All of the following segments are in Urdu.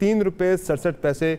₹3.67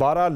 12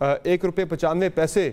₹1.95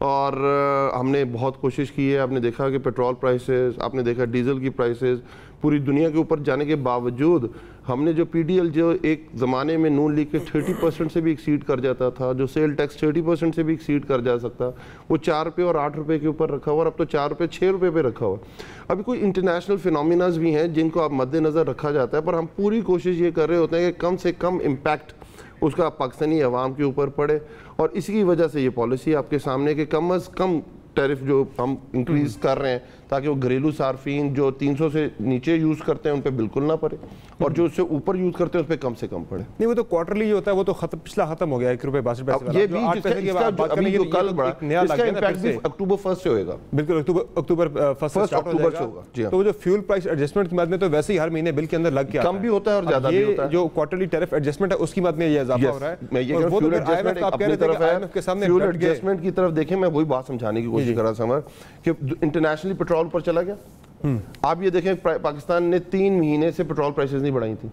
اور ہم نے بہت کوشش کی ہے. آپ نے دیکھا کہ پیٹرول پرائسز, آپ نے دیکھا ڈیزل کی پرائسز پوری دنیا کے اوپر جانے کے باوجود ہم نے جو پی ڈی ایل جو ایک زمانے میں نون لیگ کے 30% سے بھی ایکسیڈ کر جاتا تھا, جو سیل ٹیکس 30% سے بھی ایکسیڈ کر جا سکتا, وہ 4 روپے اور 8 روپے کے اوپر رکھا ہوا, اور اب تو 4 روپے 6 روپے پہ رکھا ہوا. ابھی کوئی انٹرنیشنل فینومیناز بھی ہیں جن کو آپ مد نظر رکھا جاتا ہے, پر ہم پوری کوشش یہ کر رہے ہوتے ہیں کہ کم سے کم امپیکٹ اس کا پاکستانی عوام کے اوپر پڑے, اور اسی کی وجہ سے یہ پالیسی آپ کے سامنے کہ کم از کم ٹیرف جو ہم انکریز کر رہے ہیں تاکہ وہ گھریلو صارفین جو 300 سے نیچے یوز کرتے ہیں ان پہ بالکل نہ پڑے, اور جو اس سے اوپر یوز کرتے ہیں اس پہ کم سے کم پڑے. نہیں, وہ تو کوارٹرلی جو ہوتا ہے وہ تو پچھلا ختم ہو گیا, 1 روپے 62 پیسے. یہ بھی ابھی جو کل بڑھا اس کا امپیکٹ بھی اکتوبر 1 سے ہوئے گا. بالکل اکتوبر 1 سے ہوگا. تو جو فیول پرائس ایڈجسٹمنٹ کی مد میں تو ویسے ہی ہر مہینے بل کے اندر لگ گیا, کم بھی ہوتا ہے اور زیادہ بھی ہوتا ہے. جو کوارٹرلی ٹیرف ایڈجسٹمنٹ ہے اس کی مد میں یہ اضافہ ہو رہا ہے. میں یہ کہوں فیول ایڈجسٹمنٹ اپنی طرف ہے, فیول ایڈجسٹمنٹ کی طرف دیکھیں. میں وہی بات سمجھانے کی کوشش کر رہا تھا کہ انٹرنیشنلی پیٹرول پر چلا گیا. آپ یہ دیکھیں پاکستان نے 3 مہینے سے پیٹرول پرائسز نہیں بڑھائی تھی,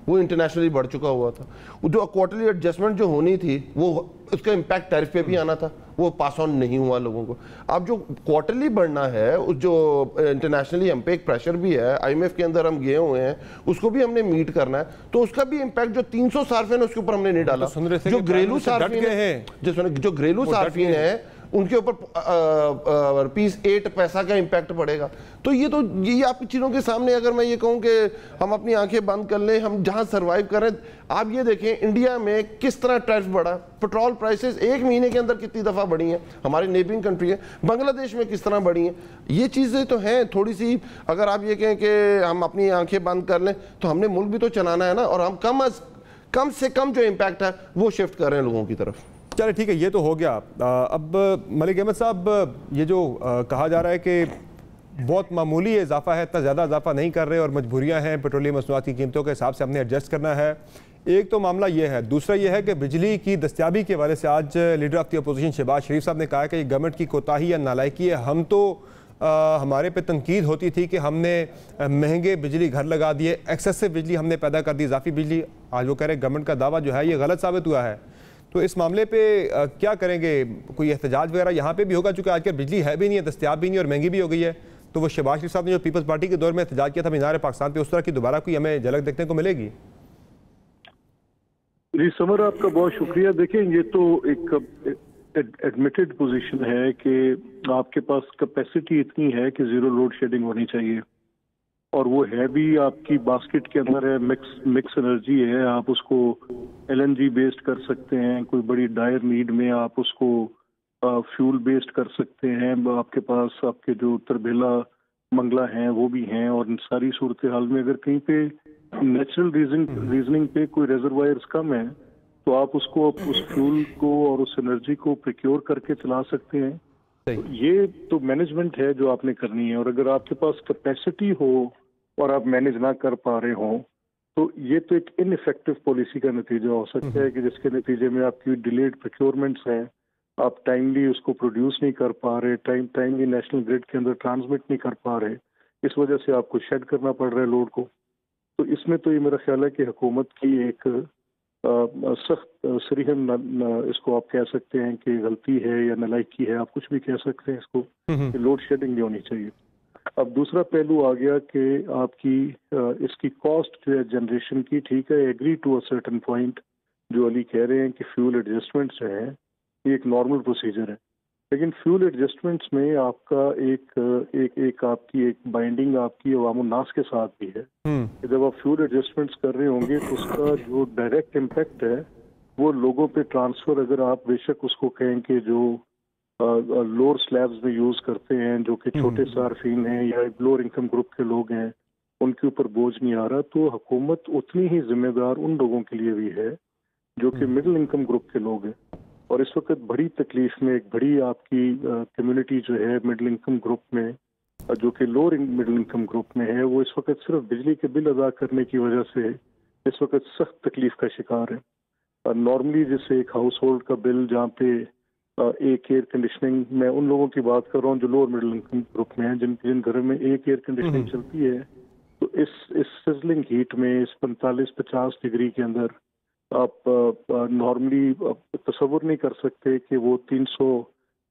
وہ انٹرنیشنلی بڑھ چکا ہوا تھا. جو کوارٹرلی ایڈجسٹمنٹ جو ہونی تھی وہ اس کا امپیکٹ ٹیرف پہ بھی آنا تھا, وہ پاس آن نہیں ہوا لوگوں کو. اب جو کوارٹرلی بڑھنا ہے, جو انٹرنیشنلی ہم پہ ایک پریشر بھی ہے, آئی ایم ایف کے اندر ہم گئے ہوئے ہیں, اس کو بھی ہم نے میٹ کرنا ہے, تو اس کا بھی امپیکٹ جو 300 صارفین ہے اس کے اوپر ہم نے نہیں ڈالا. جو گھریلو صارفین ہیں ان کے اوپر روپیز 8 پیسہ کا امپیکٹ پڑے گا. تو یہ آپ کی چیزوں کے سامنے اگر میں یہ کہوں کہ ہم اپنی آنکھیں بند کر لیں, ہم جہاں سروائیو کر رہے ہیں. آپ یہ دیکھیں انڈیا میں کس طرح ٹیرف بڑھا, پیٹرول پرائسز 1 مہینے کے اندر کتنی دفعہ بڑھی ہیں, ہماری نیبرنگ کنٹری ہے. بنگلہ دیش میں کس طرح بڑھی ہیں. یہ چیزیں تو ہیں تھوڑی سی, اگر آپ یہ کہیں کہ ہم اپنی آنکھیں بند کر لیں تو ہم نے ملک بھی تو چلانا ہے نا, اور ہم کم سے کم جو امپیکٹ ہے وہ شفٹ کر رہے ہیں لوگوں کی طرف. چلے ٹھیک ہے, یہ تو ہو گیا. اب ملک احمد صاحب, یہ جو کہا جا رہا ہے کہ بہت معمولی اضافہ ہے, اتنا زیادہ اضافہ نہیں کر رہے, اور مجبوریاں ہیں پیٹرولیم مصنوعات کی قیمتوں کے حساب سے ہم نے ایڈجسٹ کرنا ہے. ایک تو معاملہ یہ ہے. دوسرا یہ ہے کہ بجلی کی دستیابی کے حوالے سے آج leader of the opposition Shahbaz Sharif صاحب نے کہا کہ یہ گورنمنٹ کی کوتاہی یا نالائکی ہے. ہم تو ہمارے پہ تنقید ہوتی تھی کہ ہم نے مہنگے بجلی گھر لگا دیے, ایکسیسو بجلی ہم نے پیدا کر دی, اضافی بجلی. آج وہ کہہ رہے ہیں گورنمنٹ کا دعویٰ جو ہے یہ غلط ثابت ہوا ہے. تو اس معاملے پہ کیا کریں گے؟ کوئی احتجاج وغیرہ یہاں پہ بھی ہوگا, چونکہ آج کل بجلی ہے بھی نہیں ہے, دستیاب بھی نہیں, اور مہنگی بھی ہو گئی ہے. تو وہ شہباز شریف صاحب نے جو پیپلز پارٹی کے دور میں احتجاج کیا تھا مینار پاکستان پہ, اس طرح کی دوبارہ کوئی ہمیں جھلک دیکھنے کو ملے گی؟ جی سمر, آپ کا بہت شکریہ. دیکھیں یہ تو ایک ایڈمیٹڈ پوزیشن ہے کہ آپ کے پاس کیپیسٹی اتنی ہے کہ زیرو لوڈ شیڈنگ ہونی چاہیے, اور وہ ہے بھی آپ کی باسکٹ کے اندر ہے, مکس انرجی ہے. آپ اس کو ایل این جی بیسڈ کر سکتے ہیں, کوئی بڑی ڈائر نیڈ میں آپ اس کو فیول بیسڈ کر سکتے ہیں. آپ کے پاس آپ کے جو تربیلا منگلہ ہیں وہ بھی ہیں, اور ان ساری صورتحال میں اگر کہیں پہ نیچرل ریزننگ پہ کوئی ریزروائرز کم ہیں تو آپ اس کو اس فیول کو اور اس انرجی کو پریکیور کر کے چلا سکتے ہیں. یہ تو مینجمنٹ ہے جو آپ نے کرنی ہے. اور اگر آپ کے پاس کیپیسٹی ہو اور آپ مینج نہ کر پا رہے ہوں تو یہ تو ایک ان افیکٹو پالیسی کا نتیجہ ہو سکتا ہے کہ جس کے نتیجے میں آپ کی ڈیلیڈ پروکیورمنٹس ہیں, آپ ٹائملی اس کو پروڈیوس نہیں کر پا رہے, ٹائملی نیشنل گریڈ کے اندر ٹرانسمٹ نہیں کر پا رہے, اس وجہ سے آپ کو شیڈ کرنا پڑ رہا ہے لوڈ کو. تو اس میں تو یہ میرا خیال ہے کہ حکومت کی ایک سخت صریحاً اس کو آپ کہہ سکتے ہیں کہ غلطی ہے یا نالائکی ہے, آپ کچھ بھی کہہ سکتے ہیں اس کو, کہ لوڈ شیڈنگ نہیں ہونی چاہیے. اب دوسرا پہلو آ گیا کہ آپ کی اس کی کاسٹ جو ہے جنریشن کی, ٹھیک ہے, agree to a certain point, جو علی کہہ رہے ہیں کہ فیول ایڈجسٹمنٹس جو ہیں یہ ایک نارمل پروسیجر ہے, لیکن فیول ایڈجسٹمنٹس میں آپ کا ایک آپ کی ایک بائنڈنگ آپ کی عوام الناس کے ساتھ بھی ہے. جب آپ فیول ایڈجسٹمنٹس کر رہے ہوں گے تو اس کا جو ڈائریکٹ امپیکٹ ہے وہ لوگوں پہ ٹرانسفر, اگر آپ بے شک اس کو کہیں کہ جو لوور سلیبز میں یوز کرتے ہیں, جو کہ چھوٹے صارفین ہیں یا لوور انکم گروپ کے لوگ ہیں, ان کے اوپر بوجھ نہیں آ رہا, تو حکومت اتنی ہی ذمہ دار ان لوگوں کے لیے بھی ہے جو کہ مڈل انکم گروپ کے لوگ ہیں. اور اس وقت بڑی تکلیف میں ایک بڑی آپ کی کمیونٹی جو ہے مڈل انکم گروپ میں, جو کہ لوور مڈل انکم گروپ میں ہے, وہ اس وقت صرف بجلی کے بل ادا کرنے کی وجہ سے اس وقت سخت تکلیف کا شکار ہے. نارملی جیسے ایک ہاؤس ہولڈ کا بل جہاں پہ ایک ایئر کنڈیشننگ, میں ان لوگوں کی بات کر رہا ہوں جو لوور مڈل انکم گروپ میں ہیں, جن گھروں میں ایک ایئر کنڈیشننگ چلتی ہے, تو اس سزلنگ ہیٹ میں, اس 45-50 ڈگری کے اندر آپ نارملی تصور نہیں کر سکتے کہ وہ 300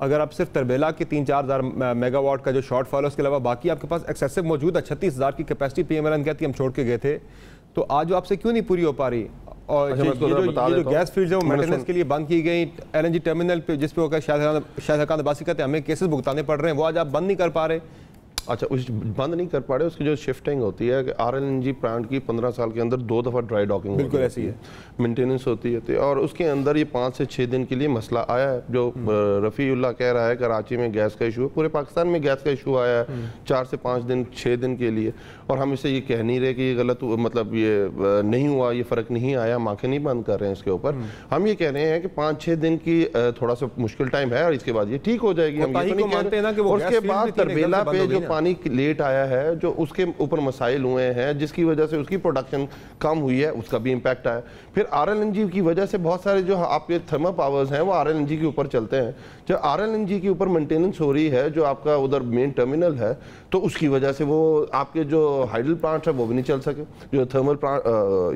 اگر آپ صرف تربیلا کے 3-4 ہزار میگا واٹ کا جو شارٹ فال ہے اس کے علاوہ باقی آپ کے پاس ایکسیسو موجود ہے. 36,000 کی capacity P M L N کہتی ہم چھوڑ کے گئے تھے, تو آج وہ آپ سے کیوں نہیں پوری ہو پا رہی؟ اور یہ جو گیس فیلڈز ہیں وہ مینٹیننس کے لیے بند کی گئی. ایل این جی ٹرمینل پہ جس پہ ہو کر شاہد حقان عباسی کہتے ہیں ہمیں کیسز بھگتانے پڑ رہے ہیں, وہ آج آپ بند نہیں کر پا رہے. اچھا بند نہیں کر پا رہے, اس کی جو شفٹنگ ہوتی ہے کہ R L N G plant کی 15 سال کے اندر 2 دفعہ ڈرائی ڈاکنگ بالکل ایسی ہے, مینٹیننس ہوتی ہے, اور اس کے اندر یہ 5 سے 6 دن کے لیے مسئلہ آیا ہے. جو رفیع اللہ کہہ رہا ہے کراچی میں گیس کا ایشو ہے, پورے پاکستان میں گیس کا ایشو آیا ہے 4 سے 5 دن 6 دن کے لیے, اور ہم اسے یہ کہہ نہیں رہے کہ یہ غلط مطلب یہ نہیں ہوا, یہ فرق نہیں آیا, آنکھیں نہیں بند کر رہے ہیں اس کے اوپر. ہم یہ کہہ رہے ہیں کہ 5-6 دن کی تھوڑا سا مشکل ٹائم ہے, اور اس کے بعد یہ ٹھیک ہو جائے گی. ہم یہ تو نہیں کہہ رہے. اور اس کے بعد تربیلا پہ جو پانی لیٹ آیا ہے, جو اس کے اوپر مسائل ہوئے ہیں جس کی وجہ سے اس کی پروڈکشن کم ہوئی ہے, اس کا بھی امپیکٹ آیا. پھر آر ایل این جی کی وجہ سے بہت سارے جو آپ کے تھرمل پاورز ہیں وہ آر ایل این جی کے اوپر چلتے ہیں. جب آر ایل این جی کے اوپر مینٹیننس ہو رہی ہے, جو آپ کا ادھر مین ٹرمینل ہے, تو اس کی وجہ سے وہ آپ کے جو ہائیڈل پلانٹ ہے وہ بھی نہیں چل سکے, جو تھرمل پلانٹ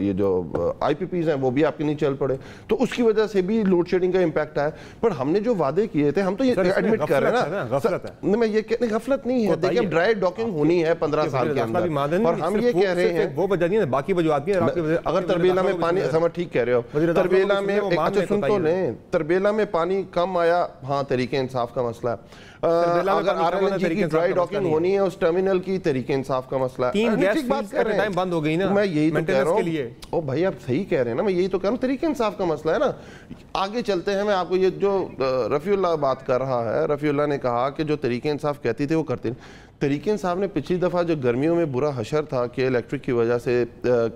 یہ جو آئی پی پیز ہیں وہ بھی آپ کے نہیں چل پڑے, تو اس کی وجہ سے بھی لوڈ شیڈنگ کا امپیکٹ آیا. پر ہم نے جو وعدے کیے تھے, ہم تو یہ ایڈمٹ کر رہے ہیں نا, میں یہ کہنے غفلت نہیں ہے. دیکھیں ڈرائی ڈاکنگ ہونی ہے 15 سال کے اندر, اور ہم یہ کہہ رہے ہیں وہ وجہ نہیں ہے, باقی وجوہات بھی ہیں. اگر تربیلا میں پانی, سمجھ ٹھیک کہہ رہے ہو, تربیلا میں اچھا سن تو لیں, تربیلا میں پانی کم آیا, ہاں طریقہ انصاف کا مسئلہ ہے. اگر آر ایل این جی کی ڈرائی ڈاکنگ ہونی ہے اس ٹرمینل کی, طریقہ انصاف کا مسئلہ ہے. 3 gas fields at a time بند ہو گئی نا, میں یہی تو کہہ رہا ہوں. او بھائی آپ صحیح کہہ رہے ہیں نا, میں یہی تو کہہ رہا ہوں, طریقہ انصاف کا مسئلہ ہے نا. آگے چلتے ہیں, میں آپ کو یہ جو رفیع اللہ بات کر رہا ہے, رفیع اللہ نے کہا کہ جو طریقہ انصاف کہتی تھے وہ کرتے نہیں. طریقہ انصاف نے پچھلی دفعہ جو گرمیوں میں برا حشر تھا کہ الیکٹرک کی وجہ سے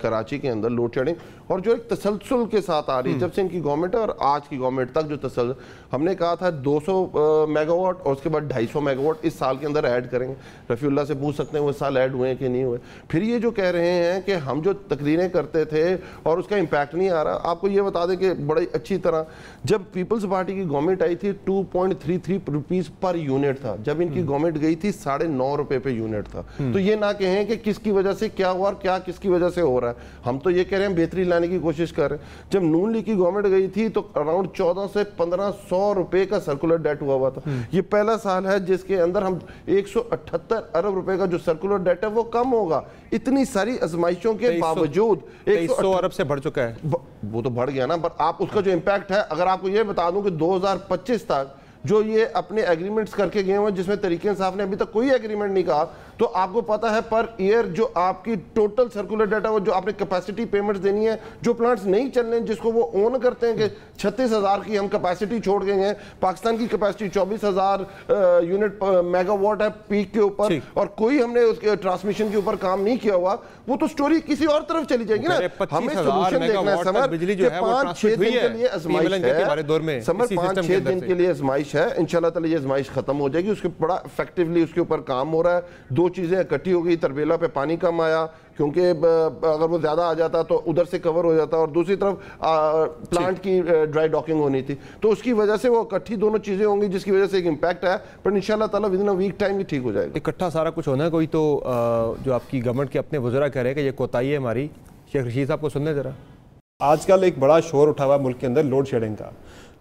کراچی کے اندر لوڈ شیڈنگ, اور جو ایک تسلسل کے ساتھ آ رہی ہے جب سے ان کی گورنمنٹ ہے اور آج کی گورنمنٹ تک, جو تسلسل ہم نے کہا تھا 200 میگا واٹ اور اس کے بعد 250 میگا واٹ اس سال کے اندر ایڈ کریں گے. رفیع اللہ سے پوچھ سکتے ہیں وہ اس سال ایڈ ہوئے ہیں کہ نہیں ہوئے. پھر یہ جو کہہ رہے ہیں کہ ہم جو تقریریں کرتے تھے اور اس کا امپیکٹ نہیں آ رہا, آپ کو یہ بتا دیں کہ بڑی اچھی طرح جب پیپلز پارٹی کی گورنمنٹ آئی تھی 2.33 روپیز پر یونٹ تھا, جب ان کی گورنمنٹ گئی تھی 9.5 روپے پہ یونٹ تھا. تو یہ نہ کہیں کہ کس کی وجہ سے کیا ہوا اور کیا کس کی وجہ سے ہو رہا ہے, ہم تو یہ کہہ رہے ہیں بہتری لانے کی کوشش کر رہے ہیں. جب نون لیگ کی گورنمنٹ گئی تھی تو اراؤنڈ 1400 سے 1500 روپے کا سرکولر ڈیٹ ہوا تھا. یہ پہلا سال ہے جس کے اندر ہم 178 ارب روپے کا جو سرکولر ڈیٹ ہے وہ کم ہوگا. اتنی ساری ازمائشوں کے باوجود 100 ارب سے بڑھ چکا ہے, وہ تو بڑھ گیا نا. پر آپ اس کا جو امپیکٹ ہے, اگر آپ کو یہ بتا دوں کہ 2025 تک جو یہ اپنے ایگریمنٹس کر کے گئے ہوئے, جس میں طریقہ انصاف نے ابھی تک کوئی ایگریمنٹ نہیں کہا, تو آپ کو پتا ہے پر ایئر جو آپ کی ٹوٹل سرکولر ڈیٹا وہ جو آپ نے کیپیسٹی پیمنٹس دینی ہے, جو پلانٹس نہیں چل رہے ہیں جس کو وہ اون کرتے ہیں کہ 36,000 کی ہم کیپیسٹی چھوڑ گئے ہیں, پاکستان کی کیپیسٹی 24,000 یونٹ میگا واٹ ہے پیک کے اوپر, اور کوئی ہم نے اس کے ٹرانسمیشن کے اوپر کام نہیں کیا ہوا, وہ تو سٹوری کسی اور طرف چلی جائے گی نا. ہمیں سولوشن دیکھنا ہے سمر, کہ 5-6 دن کے لیے ازمائش ہے, سمر 5-6 دن کے لیے ازمائش ہے, انشاءاللہ تعالی یہ ازمائش ختم ہو جائے گی. اس کے بڑا افیکٹولی اس کے اوپر کام ہو رہا ہے. 2 چیزیں اکٹھی ہو گئی, تربیلا پہ پانی کم آیا کیونکہ اگر وہ زیادہ آ جاتا تو ادھر سے کور ہو جاتا, اور دوسری طرف پلانٹ کی ڈرائی ڈاکنگ ہونی تھی, تو اس کی وجہ سے وہ اکٹھی دونوں چیزیں ہوں گی جس کی وجہ سے ایک امپیکٹ ہے. پر انشاءاللہ تعالی ودن اے ویک ٹائم ہی ٹھیک ہو جائے گا. اکٹھا سارا کچھ ہونا ہے. کوئی تو جو آپ کی گورنمنٹ کے اپنے وزراء کہہ رہے ہیں کہ یہ کوتاہی ہے ہماری, شیخ رشید صاحب کو سننے ذرا. آج کل ایک بڑا شور اٹھا ہوا ملک کے اندر لوڈ شیڈنگ کا.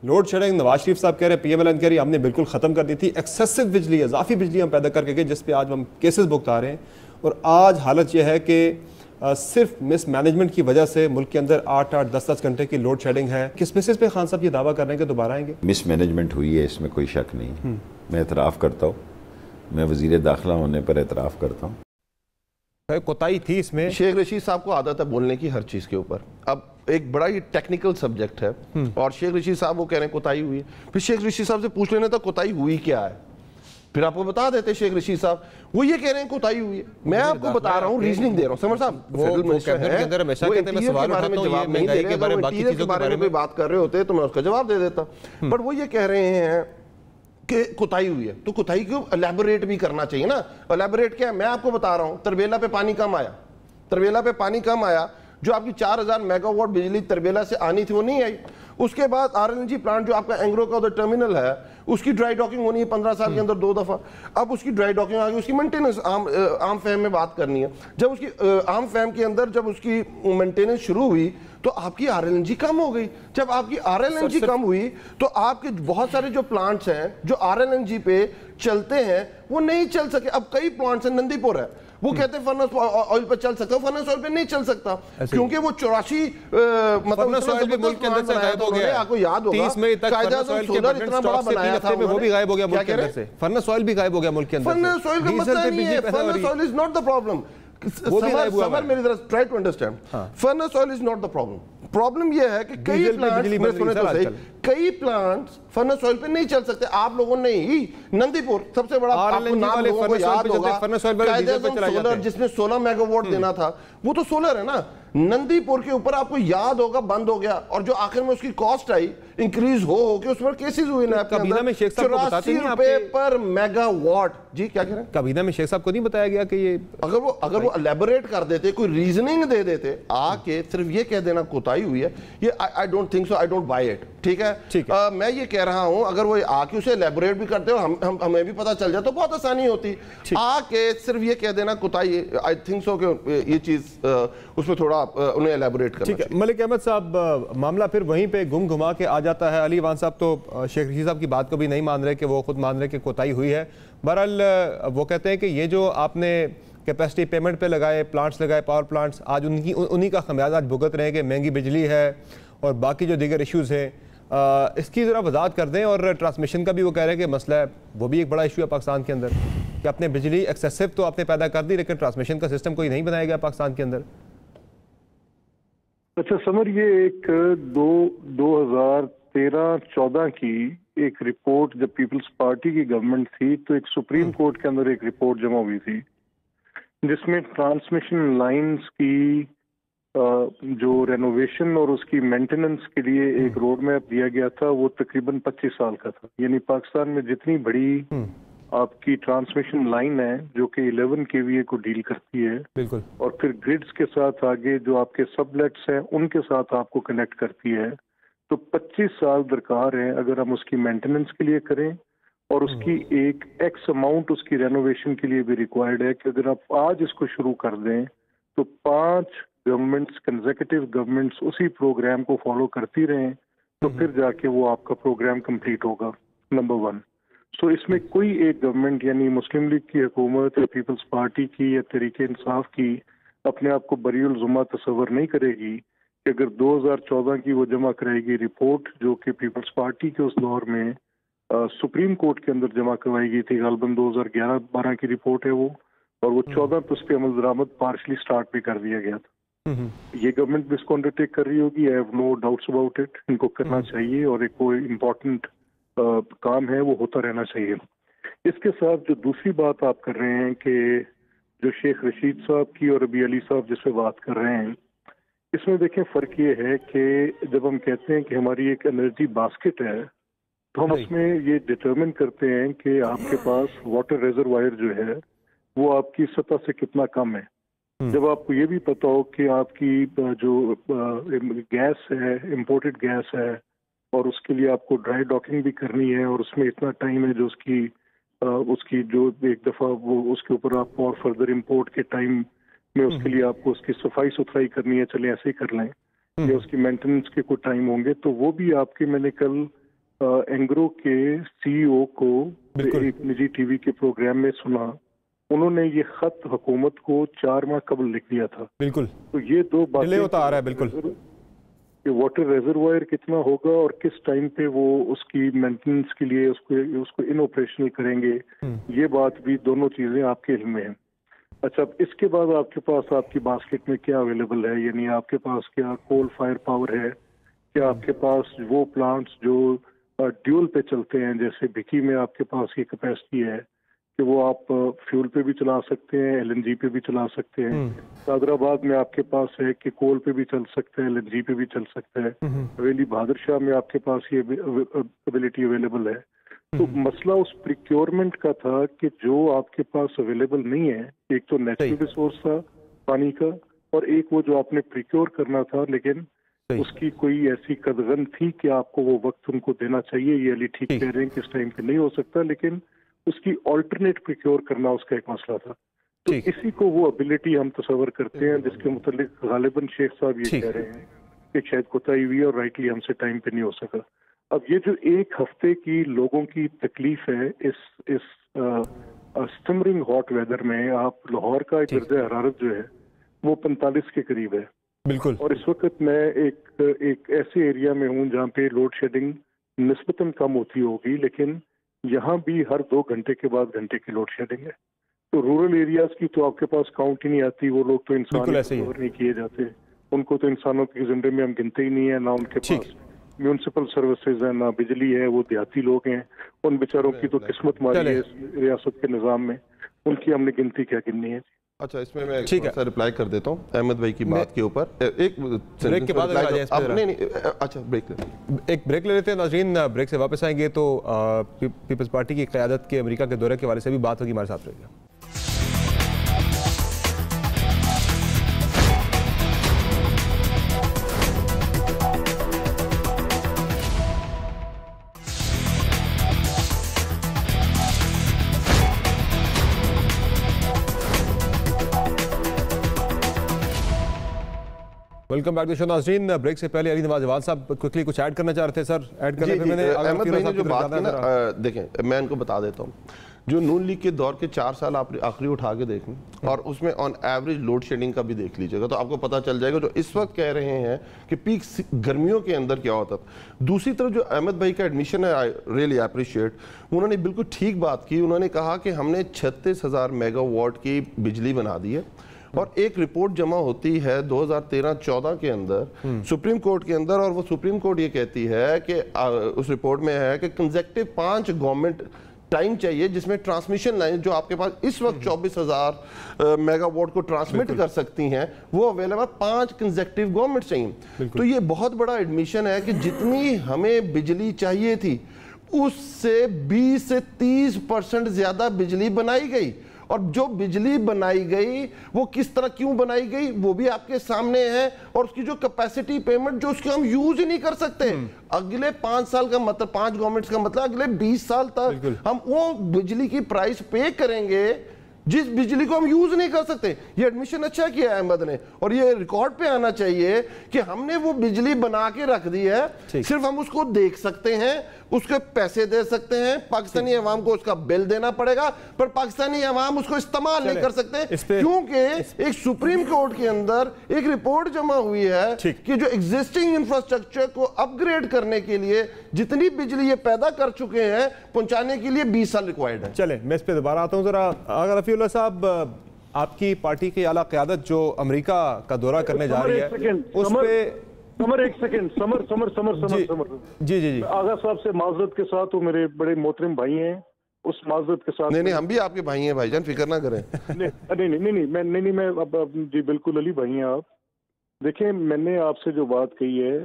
لوڈ شیڈنگ نواز شریف صاحب کہہ رہے ہیں, پی ایم ایل این کہہ رہی ہے ہم نے بالکل ختم کر دی تھی. ایکسیسو بجلی, اضافی بجلی ہم پیدا کر کے گئے جس پہ آج ہم کیسز بھگتا رہے ہیں, اور آج حالت یہ ہے کہ صرف مس مینجمنٹ کی وجہ سے ملک کے اندر 8-8, 10-10 گھنٹے کی لوڈ شیڈنگ ہے. کس بیسس پہ خان صاحب یہ دعویٰ کر رہے ہیں کہ دوبارہ آئیں گے؟ مس مینجمنٹ ہوئی ہے, اس میں کوئی شک نہیں. میں اعتراف کرتا ہوں, میں وزیر داخلہ ہونے پر اعتراف کرتا ہوں. کوتاہی تھی اس میں. شیخ رشید صاحب کو عادت ہے بولنے کی ہر چیز کے اوپر. اب ایک بڑا ہی ٹیکنیکل سبجیکٹ ہے, اور شیخ رشید صاحب وہ کہہ رہے ہیں کوتاہی ہوئی ہے. پھر شیخ رشید صاحب سے پوچھ لینا تھا کوتاہی ہوئی کیا ہے, پھر آپ کو بتا دیتے شیخ رشید صاحب. وہ یہ کہہ رہے ہیں کوتاہی ہوئی ہے, میں آپ کو بتا رہا ہوں, ریزننگ دے رہا ہوں. سمر صاحب فیڈرل منسٹر ہیں, وہ انٹیریئر کے بارے میں جواب نہیں دے رہے, اگر وہ انٹیریئر کے بارے میں کوئی بات کر رہے ہوتے تو میں اس کا جواب دے دیتا. پر وہ یہ کہہ رہے ہیں کہ کوتاہی ہوئی ہے, تو کوتاہی کو الیبوریٹ بھی کرنا چاہیے نا. الیبوریٹ کیا ہے, میں آپ کو بتا رہا ہوں. تربیلا پہ پانی کم آیا, تربیلا پہ پانی کم آیا, جو آپ کی 4000 میگا واٹ بجلی تربیلا سے آنی تھی وہ نہیں آئی. اس کے بعد R L N G plant جو آپ کا اینگرو کا ادھر ٹرمینل ہے اس کی ڈرائی ڈاکنگ ہونی ہے 15 سال کے اندر 2 دفعہ. اب اس کی ڈرائی ڈاکنگ آگئی, اس کی مینٹیننس عام فہم میں بات کرنی ہے. جب اس کی عام فہم کے اندر جب اس کی مینٹیننس شروع ہوئی تو آپ کی RLNG کم ہو گئی. جب آپ کی RLNG کم ہوئی تو آپ کے بہت سارے جو پلانٹس ہیں جو RLNG پہ چلتے ہیں وہ نہیں چل سکے. اب کئی پلانٹس ہیں, نندی پور ہے, وہ کہتے ہیں فرنس آئل پہ چل سکتا ہے, فرنس آئل پہ نہیں چل سکتا کیونکہ وہ 84 فرنس آئل بھی ملک کے اندر سے غائب ہو گیا. آپ کو یاد ہوگا 30 مئی تک فرنس آئل کے بٹن سٹاک سے 3 ہفتے میں وہ بھی غائب ہو گیا ملک کے اندر سے. فرنس آئل بھی غائب ہو گیا ملک کے اندر سے. فرنس آئل کا مسئلہ نہیں ہے, furnace oil is not the problem. Samar میری طرح try to understand, furnace oil is not the problem. Problem یہ ہے کہ کئی پلانٹس فرنس آئل پہ نہیں چل سکتے. آپ لوگوں نے ہی نندی پور سب سے بڑا آپ کو نام لوگوں کو یاد ہوگا, سولر جس نے 16 میگا واٹ دینا تھا وہ تو سولر ہے نا. نندی پور کے اوپر آپ کو یاد ہوگا بند ہو گیا, اور جو آخر میں اس کی کاسٹ آئی انکریز ہو کے اس پر کیسز ہوئے نا کابینہ میں شیخ صاحب کو بتاتے ہیں 84 روپے پر میگا واٹ. جی کیا کہہ رہے ہیں؟ کابینہ میں شیخ صاحب کو نہیں بتایا گیا کہ یہ اگر وہ الیبوریٹ کر دیتے, کوئی ریزننگ دے دیتے, آ کے صرف یہ کہہ دینا کوتاہی ہوئی ہے, یہ I don't think so, I don't buy it. ٹھیک ہے, میں یہ کہہ رہا ہوں اگر وہ آ کے اسے الیبوریٹ بھی کرتے ہو ہمیں بھی پتہ چل جائے تو بہت آسانی ہوتی. آ کے صرف یہ کہہ دینا کوتاہی, I think so کہ یہ چیز اس میں تھوڑا انہیں الیبوریٹ کرنا چاہیے. ملک احمد صاحب, معاملہ پھر وہیں پہ گم گھما کے آ جاتا ہے. علی وان صاحب تو شیخ رشید صاحب کی بات کو بھی نہیں مان رہے کہ وہ خود مان رہے کہ کوتاہی ہوئی ہے. بہرحال وہ کہتے ہیں کہ یہ جو آپ نے کیپیسٹی پیمنٹ پہ لگائے پلانٹس لگائے پاور پلانٹس, آج انہی کا خمیازہ آج بھگت رہے ہیں کہ مہنگی بجلی ہے اور باقی جو دیگر ایشوز ہیں. اس کی ذرا وضاحت کر دیں. اور ٹرانسمیشن کا بھی وہ کہہ رہے ہیں کہ مسئلہ ہے, وہ بھی ایک بڑا ایشو ہے پاکستان کے اندر کہ اپنے بجلی ایکسیسو تو آپ نے پیدا کر دی لیکن ٹرانسمیشن کا سسٹم کوئی نہیں بنایا گیا پاکستان کے اندر. اچھا سمر, یہ ایک 2013-14 کی ایک رپورٹ جب پیپلز پارٹی کی گورنمنٹ تھی تو ایک سپریم کورٹ کے اندر ایک رپورٹ جمع ہوئی تھی جس میں ٹرانسمیشن لائنز کی جو رینوویشن اور اس کی مینٹیننس کے لیے ایک روڈ میپ دیا گیا تھا, وہ تقریباً 25 سال کا تھا. یعنی پاکستان میں جتنی بڑی آپ کی ٹرانسمیشن لائن ہے جو کہ 11 KVA کو ڈیل کرتی ہے, بالکل, اور پھر گریڈز کے ساتھ آگے جو آپ کے سب لیٹس ہیں ان کے ساتھ آپ کو کنیکٹ کرتی ہے, تو 25 سال درکار ہے اگر ہم اس کی مینٹیننس کے لیے کریں, اور اس کی ایک ایکس اماؤنٹ اس کی رینوویشن کے لیے بھی ریکوائرڈ ہے کہ اگر آپ آج اس کو شروع کر دیں تو 5 گورنمنٹس کنزیکٹیو گورنمنٹس اسی پروگرام کو فالو کرتی رہیں تو پھر جا کے وہ آپ کا پروگرام کمپلیٹ ہوگا. نمبر 1. سو اس میں کوئی ایک گورنمنٹ یعنی مسلم لیگ کی حکومت یا پیپلز پارٹی کی یا تحریک انصاف کی اپنے آپ کو بری الزمہ تصور نہیں کرے گی کہ اگر 2014 کی وہ جمع کرائے گی رپورٹ جو کہ پیپلز پارٹی کے اس دور میں سپریم کورٹ کے اندر جمع کروائی گئی تھی, غالباً 2011-12 کی رپورٹ ہے وہ, اور وہ 14 پہ اس پہ عمل درآمد پارشلی سٹارٹ بھی کر دیا گیا تھا. یہ گورنمنٹ بھی اس کو انڈرٹیک کر رہی ہوگی, I have no doubts about it. ان کو کرنا چاہیے اور ایک کوئی امپورٹنٹ کام ہے وہ ہوتا رہنا چاہیے. اس کے ساتھ جو دوسری بات آپ کر رہے ہیں کہ جو شیخ رشید صاحب کی اور ابھی علی صاحب جس پہ بات کر رہے ہیں, اس میں دیکھیں فرق یہ ہے کہ جب ہم کہتے ہیں کہ ہماری ایک انرجی باسکٹ ہے تو ہم اس میں یہ ڈٹرمن کرتے ہیں کہ آپ کے پاس واٹر ریزروائر جو ہے وہ آپ کی سطح سے کتنا کم ہے. جب آپ کو یہ بھی پتا ہو کہ آپ کی جو گیس ہے امپورٹڈ گیس ہے اور اس کے لیے آپ کو ڈرائی ڈاکنگ بھی کرنی ہے اور اس میں اتنا ٹائم ہے جو اس کی جو ایک دفعہ وہ اس کے اوپر آپ اور فردر امپورٹ کے ٹائم میں اس کے لیے آپ کو اس کی صفائی ستھرائی کرنی ہے, چلیں ایسے ہی کر لیں, یا اس کی مینٹیننس کے کوئی ٹائم ہوں گے, تو وہ بھی آپ کے, میں نے کل اینگرو کے CEO کو ایک نجی ٹی وی کے پروگرام میں سنا, انہوں نے یہ خط حکومت کو 4 ماہ قبل لکھ دیا تھا. بالکل, تو یہ 2 باتیں ہوتا آ رہا ہے بالکل کہ واٹر ریزروائر کتنا ہوگا اور کس ٹائم پہ وہ اس کی مینٹیننس کے لیے اس کو ان آپریشنل کریں گے, یہ بات بھی دونوں چیزیں آپ کے علم میں ہیں. اچھا, اب اس کے بعد آپ کے پاس آپ کی باسکٹ میں کیا اویلیبل ہے, یعنی آپ کے پاس کیا کول فائر پاور ہے, کیا آپ کے پاس وہ پلانٹس جو ڈیول پہ چلتے ہیں, جیسے بھکی میں آپ کے پاس یہ کیپیسٹی ہے کہ وہ آپ فیول پہ بھی چلا سکتے ہیں, LNG پہ بھی چلا سکتے ہیں. حیدرآباد میں آپ کے پاس ہے کہ کول پہ بھی چل سکتے ہیں, LNG پہ بھی چل سکتا ہے. حویلی بہادر شاہ میں آپ کے پاس یہ ایبلٹی اویلیبل ہے. تو مسئلہ اس پریکیورمنٹ کا تھا کہ جو آپ کے پاس اویلیبل نہیں ہے, ایک تو نیچرل ریسورس تھا پانی کا, اور ایک وہ جو آپ نے پریکیور کرنا تھا لیکن اس کی کوئی ایسی قدغن تھی کہ آپ کو وہ وقت ان کو دینا چاہیے. یہ علی ٹھیک کہہ رہے ہیں کہ اس ٹائم پہ نہیں ہو سکتا, لیکن اس کی آلٹرنیٹ پریکیور کرنا اس کا ایک مسئلہ تھا. تو اسی کو وہ ابیلٹی ہم تصور کرتے ہیں جس کے متعلق غالباً شیخ صاحب یہ کہہ رہے ہیں کہ شاید کوتاہی ہوئی اور رائٹلی ہم سے ٹائم پہ نہیں ہو سکا. اب یہ جو ایک ہفتے کی لوگوں کی تکلیف ہے اس سمرنگ ہاٹ ویدر میں, آپ لاہور کا درجہ حرارت جو ہے وہ 45 کے قریب ہے بالکل, اور اس وقت میں ایک ایسے ایریا میں ہوں جہاں پہ لوڈ شیڈنگ نسبتاً کم ہوتی ہوگی, لیکن یہاں بھی ہر 2 گھنٹے کے بعد گھنٹے کی لوڈ شیڈنگ ہے. تو رورل ایریاز کی تو آپ کے پاس کاؤنٹ ہی نہیں آتی, وہ لوگ تو انسان کور نہیں کیے جاتے, ان کو تو انسانوں کے زندے میں ہم گنتے ہی نہیں ہیں, نہ ان کے پاس میونسپل سروسز ہیں, نہ بجلی ہے, وہ دیہاتی لوگ ہیں, ان بیچاروں کی تو قسمت ماری ہے اس ریاست کے نظام میں, ان کی ہم نے گنتی کیا گننی ہے. اچھا, اس میں رپلائی کر دیتا ہوں احمد بھائی کی بات کے اوپر. ایک بریک کے بعد ایک بریک لے لیتے ہیں ناظرین. بریک سے واپس آئیں گے تو پیپلز پارٹی کی قیادت کے امریکہ کے دورے کے حوالے سے بھی بات ہوگی, ہمارے ساتھ رہے گا. ویلکم بیک ٹو شو ناظرین. بریک سے پہلے علی نواز جواد صاحب کوئکلی کچھ ایڈ کرنا چاہ رہے تھے سر. ایڈ کرنے پہ میں نے احمد بھائی نے جو بات کی نا, دیکھیں میں ان کو بتا دیتا ہوں, جو نون لیگ کے دور کے 4 سال آپ آخری اٹھا کے دیکھیں اور اس میں آن ایوریج لوڈ شیڈنگ کا بھی دیکھ لیجئے گا تو آپ کو پتہ چل جائے گا جو اس وقت کہہ رہے ہیں کہ پیک گرمیوں کے اندر کیا ہوتا تھا. دوسری طرف جو احمد بھائی کا ایڈمیشن ہے, آئی ریئلی اپریشیٹ, انہوں نے بالکل ٹھیک بات کی. انہوں نے کہا کہ ہم نے 36,000 میگا واٹ کی بجلی بنا دی ہے, اور ایک رپورٹ جمع ہوتی ہے 2013-14 کے اندر سپریم کورٹ کے اندر, اور وہ سپریم کورٹ یہ کہتی ہے کہ اس رپورٹ میں ہے کہ کنزیکٹیو 5 گورنمنٹ ٹائم چاہیے جس میں ٹرانسمیشن لائن جو آپ کے پاس اس وقت 24,000 میگا واٹ کو ٹرانسمٹ کر سکتی ہیں وہ اویلیبل 5 کنزیکٹیو گورنمنٹ چاہیے. تو یہ بہت بڑا ایڈمیشن ہے کہ جتنی ہمیں بجلی چاہیے تھی اس سے 20 سے 30% زیادہ بجلی بنائی گئی, اور جو بجلی بنائی گئی وہ کس طرح کیوں بنائی گئی وہ بھی آپ کے سامنے ہے, اور اس کی جو کیپیسٹی پیمنٹ جو اس کے ہم یوز ہی نہیں کر سکتے اگلے 5 سال کا مطلب 5 گورنمنٹس کا مطلب اگلے 20 سال تک ہم وہ بجلی کی پرائس پے کریں گے جس بجلی کو ہم یوز نہیں کر سکتے. یہ ایڈمیشن اچھا کیا ہے احمد نے, اور یہ ریکارڈ پہ آنا چاہیے کہ ہم نے وہ بجلی بنا کے رکھ دی ہے, صرف ہم اس کو دیکھ سکتے ہیں, اس کے پیسے دے سکتے ہیں, پاکستانی عوام کو اس کا بل دینا پڑے گا, پر پاکستانی عوام اس کو استعمال نہیں کر سکتے کیونکہ ایک سپریم کورٹ کے اندر ایک رپورٹ جمع ہوئی ہے کہ جو ایگزسٹنگ انفراسٹرکچر کو اپ گریڈ کرنے کے لیے جتنی بجلی یہ پیدا کر چکے ہیں پہنچانے کے لیے 20 سال ریکوائرڈ ہے. چلیں میں اس پہ دوبارہ آتا ہوں ذرا. اگر رفیع اللہ صاحب آپ کی پارٹی کی اعلیٰ قیادت جو امریکہ کا دورہ کرنے جا رہی ہے اس پہ سمر ایک سیکنڈ سمر جی آغا صاحب سے معذرت کے ساتھ, وہ میرے بڑے محترم بھائی ہیں, اس معذرت کے ساتھ نہیں ہم بھی آپ کے بھائی ہیں بھائی جان, فکر نہ کریں. نہیں میں اب جی بالکل علی بھائی ہیں آپ. دیکھیں میں نے آپ سے جو بات کہی ہے,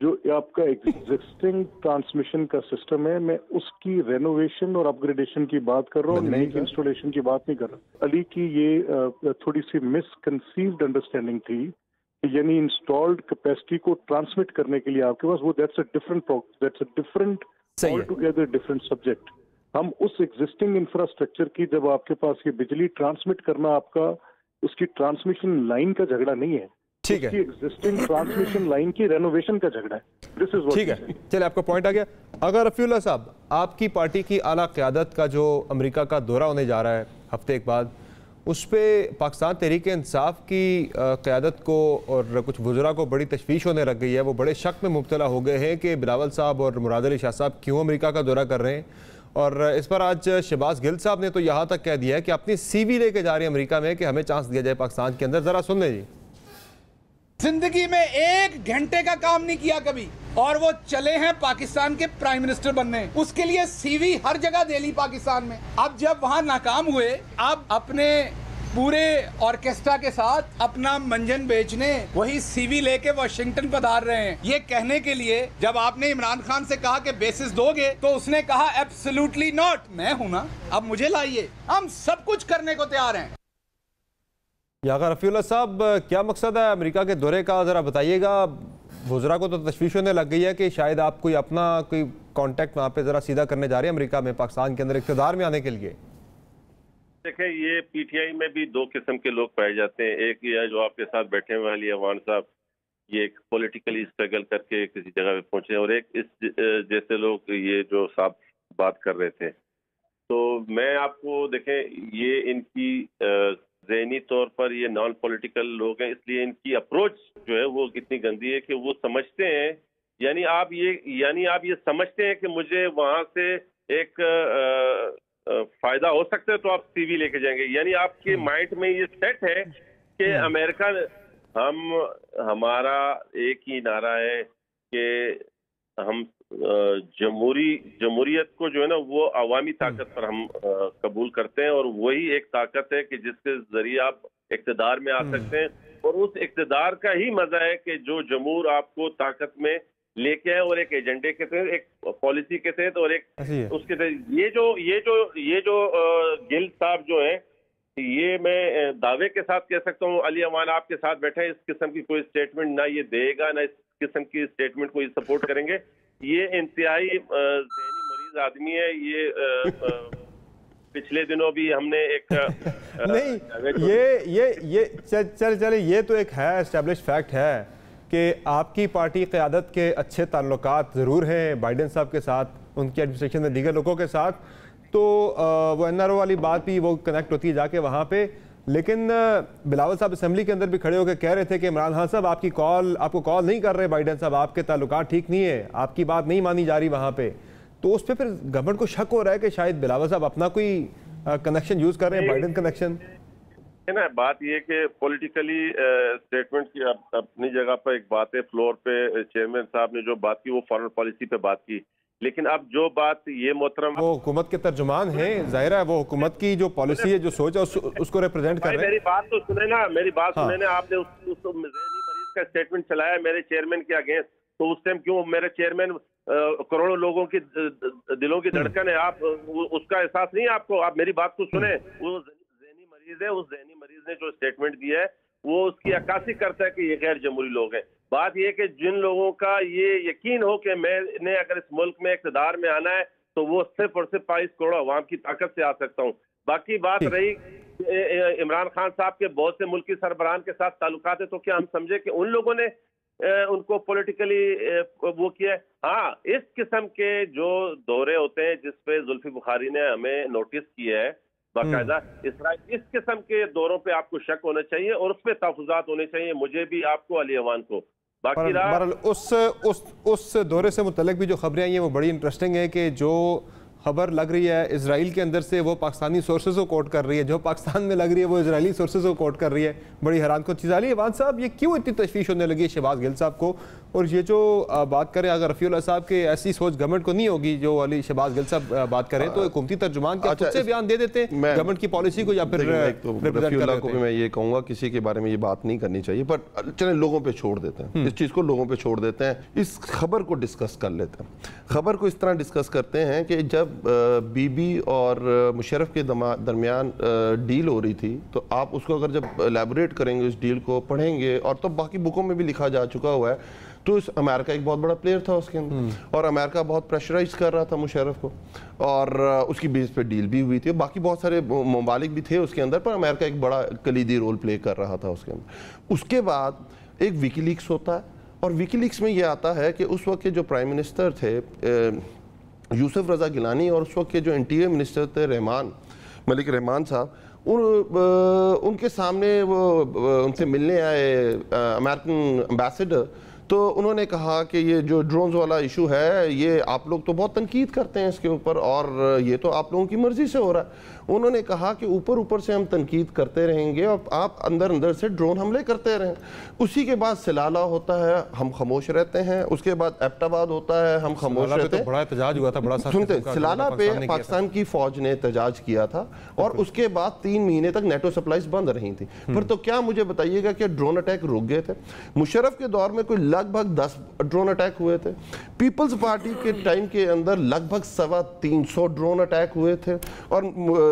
جو آپ کا ایگزسٹنگ ٹرانسمیشن کا سسٹم ہے, میں اس کی رینوویشن اور اپ گریڈیشن کی بات کر رہا ہوں, نئی انسٹالیشن کی بات نہیں کر رہا. علی کی یہ تھوڑی سی مس کنسیوڈ انڈرسٹینڈنگ تھی, یعنی انسٹالڈ کیپیسٹی کو ٹرانسمٹ کرنے کے لیے آپ کے پاس وہ that's a different all together different subject. ہم اس ایگزسٹنگ انفراسٹرکچر کی جب آپ کے پاس یہ بجلی ٹرانسمٹ کرنا آپ کا اس کی ٹرانسمیشن لائن کا جھگڑا نہیں ہے, ٹھیک ہے, ایگزسٹنگ ٹرانسمیشن لائن کی رینوویشن کا جھگڑا ہے. ٹھیک ہے, چلے آپ کا پوائنٹ آ گیا. اگر رفیع اللہ صاحب آپ کی پارٹی کی اعلیٰ قیادت کا جو امریکہ کا دورہ ہونے جا رہا ہے ہفتے ایک بعد, اس پہ پاکستان تحریک انصاف کی قیادت کو اور کچھ وزراء کو بڑی تشویش ہونے لگ گئی ہے, وہ بڑے شک میں مبتلا ہو گئے ہیں کہ بلاول صاحب اور مراد علی شاہ صاحب کیوں امریکہ کا دورہ کر رہے ہیں, اور اس پر آج شہباز گل صاحب نے تو یہاں تک کہہ دیا ہے کہ اپنی سی وی لے کے جا رہے ہیں امریکہ میں کہ ہمیں چانس دیا جائے پاکستان کے اندر. ذرا سن لیں جی. زندگی میں 1 گھنٹے کا کام نہیں کیا کبھی, اور وہ چلے ہیں پاکستان کے پرائم منسٹر بننے, اس کے لیے سی وی ہر جگہ دے لی پاکستان میں. اب جب وہاں ناکام ہوئے, اب اپنے پورے آرکیسٹرا کے ساتھ اپنا منجن بیچنے وہی سی وی لے کے واشنگٹن پدھار رہے ہیں, یہ کہنے کے لیے جب آپ نے عمران خان سے کہا کہ بیسس دو گے تو اس نے کہا ایبسلیوٹلی ناٹ, میں ہوں نا, اب مجھے لائیے, ہم سب کچھ کرنے کو تیار ہیں. یاغا رفیع اللہ صاحب کیا مقصد ہے امریکہ کے دورے کا, ذرا بتائیے گا. وزراء کو تو تشویش ہونے لگ گئی ہے کہ شاید آپ کوئی اپنا کوئی کانٹیکٹ وہاں پہ ذرا سیدھا کرنے جا رہے ہیں امریکہ میں پاکستان کے اندر اقتدار میں آنے کے لیے. دیکھیں یہ پی ٹی آئی میں بھی دو قسم کے لوگ پائے جاتے ہیں. ایک یہ جو آپ کے ساتھ بیٹھے ہوئے علی اوان صاحب, یہ ایک پولیٹیکلی اسٹرگل کر کے کسی جگہ پہ پہنچے, اور ایک اس جیسے لوگ یہ جو صاحب بات کر رہے تھے. تو میں آپ کو دیکھیں یہ ان کی ذہنی طور پر یہ نان پولیٹیکل لوگ ہیں, اس لیے ان کی اپروچ جو ہے وہ اتنی گندی ہے کہ وہ سمجھتے ہیں, یعنی آپ یہ سمجھتے ہیں کہ مجھے وہاں سے ایک فائدہ ہو سکتا ہے تو آپ سی وی لے کے جائیں گے. یعنی آپ کے مائنڈ میں یہ سیٹ ہے کہ امریکہ ہمارا ایک ہی نعرہ ہے کہ ہم جمہوریت کو جو ہے نا وہ عوامی طاقت پر ہم قبول کرتے ہیں, اور وہی ایک طاقت ہے کہ جس کے ذریعے آپ اقتدار میں آ سکتے ہیں, اور اس اقتدار کا ہی مزہ ہے کہ جو جمہور آپ کو طاقت میں لے کے آئے اور ایک ایجنڈے کے تحت, ایک پالیسی کے تحت, اور ایک اس کے تحت. یہ جو گل صاحب جو ہیں, یہ میں دعوے کے ساتھ کہہ سکتا ہوں علی امان آپ کے ساتھ بیٹھے, اس قسم کی کوئی اسٹیٹمنٹ نہ یہ دے گا, نہ اس قسم کی اسٹیٹمنٹ کو یہ سپورٹ کریں گے. یہ انتہائی ذہنی مریض آدمی ہے. یہ پچھلے دنوں بھی ہم نے ایک نہیں چلے یہ تو ایک ہے اسٹیبلش فیکٹ ہے کہ آپ کی پارٹی قیادت کے اچھے تعلقات ضرور ہیں بائیڈن صاحب کے ساتھ, ان کی ایڈمنسٹریشن میں دیگر لوگوں کے ساتھ, تو وہ این آر او والی بات بھی وہ کنیکٹ ہوتی ہے جا کے وہاں پہ. لیکن بلاول صاحب اسمبلی کے اندر بھی کھڑے ہو کے کہہ رہے تھے کہ عمران خان صاحب آپ کو کال نہیں کر رہے بائیڈن صاحب, آپ کے تعلقات ٹھیک نہیں ہے, آپ کی بات نہیں مانی جا رہی وہاں پہ. تو اس پہ پھر گورنمنٹ کو شک ہو رہا ہے کہ شاید بلاول صاحب اپنا کوئی کنیکشن یوز کر رہے ہیں, بائیڈن کنیکشن ہے نا. بات یہ کہ پولیٹیکلی اسٹیٹمنٹ کی اپنی جگہ پر ایک بات ہے, فلور پہ چیئرمین صاحب نے جو بات کی وہ فارن پالیسی پہ بات کی, لیکن اب جو بات یہ محترم وہ حکومت کے ترجمان ہیں, ظاہر ہے وہ حکومت کی جو پالیسی ہے, جو سوچ ہے اس کو ریپرزینٹ کر رہے ہیں. میری بات تو سنیں نا, میری بات سنیں نا. آپ نے اس ذہنی مریض کا اسٹیٹمنٹ چلایا میرے چیئرمین کے اگینسٹ, تو اس ٹائم کیوں میرے چیئرمین کروڑوں لوگوں کی دلوں کی دھڑکن ہے, آپ اس کا احساس نہیں آپ کو؟ آپ میری بات کو سنیں. وہ ذہنی مریض ہے, اس ذہنی مریض نے جو اسٹیٹمنٹ دیا ہے وہ اس کی عکاسی کرتا ہے کہ یہ غیر جمہوری لوگ ہیں. بات یہ کہ جن لوگوں کا یہ یقین ہو کہ میں نے اگر اس ملک میں اقتدار میں آنا ہے تو وہ صرف اور صرف 22 کروڑ عوام کی طاقت سے آ سکتا ہوں. باقی بات رہی عمران خان صاحب کے بہت سے ملکی سربراہان کے ساتھ تعلقات ہیں, تو کیا ہم سمجھے کہ ان لوگوں نے ان کو پولیٹیکلی وہ کیا ہے؟ ہاں, اس قسم کے جو دورے ہوتے ہیں جس پہ زلفی بخاری نے ہمیں نوٹس کیا ہے باقاعدہ, اس قسم کے دوروں پہ آپ کو شک ہونا چاہیے اور اس پہ تحفظات ہونے چاہیے, مجھے بھی, آپ کو, علی اوان کو. باقی اس دورے سے متعلق بھی جو خبریں آئی ہیں وہ بڑی انٹرسٹنگ ہے کہ جو خبر لگ رہی ہے اسرائیل کے اندر سے وہ پاکستانی سورسز کو کوٹ کر رہی ہے, جو پاکستان میں لگ رہی ہے وہ اسرائیلی سورسز کو کوٹ کر رہی ہے. بڑی حیران کن چیز. علی اوان صاحب یہ کیوں اتنی تشویش ہونے لگی ہے شہباز گل صاحب کو؟ اور یہ جو بات کریں اگر رفیع اللہ صاحب کے ایسی سوچ گورنمنٹ کو نہیں ہوگی جو علی شہباز گل صاحب بات کریں, تو حکومتی ترجمان کے خود سے بیان دے دیتے ہیں گورنمنٹ کی پالیسی کو, یا پھر رفیع اللہ کو بھی میں یہ کہوں گا کسی کے بارے میں یہ بات نہیں کرنی چاہیے, پر چلیں لوگوں پہ چھوڑ دیتے ہیں اس چیز کو, لوگوں پہ چھوڑ دیتے ہیں, اس خبر کو ڈسکس کر لیتے ہیں. خبر کو اس طرح ڈسکس کرتے ہیں کہ جب بی بی اور مشرف کے درمیان ڈیل ہو رہی تھی, تو آپ اس کو اگر جب ایلیبوریٹ کریں گے, اس ڈیل کو پڑھیں گے, اور تو باقی بکوں میں بھی لکھا جا چکا ہوا ہے, تو اس امریکہ ایک بہت بڑا پلیئر تھا اس کے اندر, اور امریکہ بہت پریشرائز کر رہا تھا مشرف کو, اور اس کی بیس پہ ڈیل بھی ہوئی تھی. باقی بہت سارے ممالک بھی تھے اس کے اندر, پر امریکہ ایک بڑا کلیدی رول پلے کر رہا تھا اس کے اندر. اس کے بعد ایک ویکی لیکس ہوتا ہے, اور ویکی لیکس میں یہ آتا ہے کہ اس وقت کے جو پرائم منسٹر تھے یوسف رضا گیلانی, اور اس وقت کے جو انٹیریئر منسٹر تھے ملک رحمان صاحب, ان کے سامنے وہ ان سے ملنے آئے امریکن امبیسڈر, تو انہوں نے کہا کہ یہ جو ڈرونز والا ایشو ہے یہ آپ لوگ تو بہت تنقید کرتے ہیں اس کے اوپر, اور یہ تو آپ لوگوں کی مرضی سے ہو رہا ہے. انہوں نے کہا کہ اوپر سے ہم تنقید کرتے رہیں گے اور آپ اندر سے ڈرون حملے کرتے رہیں. اسی کے بعد سلالہ ہوتا ہے, ہم خاموش رہتے ہیں. اس کے بعد ایبٹ آباد ہوتا ہے, ہم خاموش رہتے ہیں. بڑا احتجاج ہوا تھا, بڑا سنتے سلالہ پہ پاکستان کی فوج نے احتجاج کیا تھا, اور اس کے بعد 3 مہینے تک نیٹو سپلائز بند رہی تھی. پر تو کیا مجھے بتائیے گا کہ ڈرون اٹیک رک گئے تھے؟ مشرف کے دور میں کوئی لگ بھگ 10 ڈرون اٹیک ہوئے تھے. پیپلز پارٹی کے ٹائم کے اندر لگ بھگ 350 ڈرون اٹیک ہوئے تھے, اور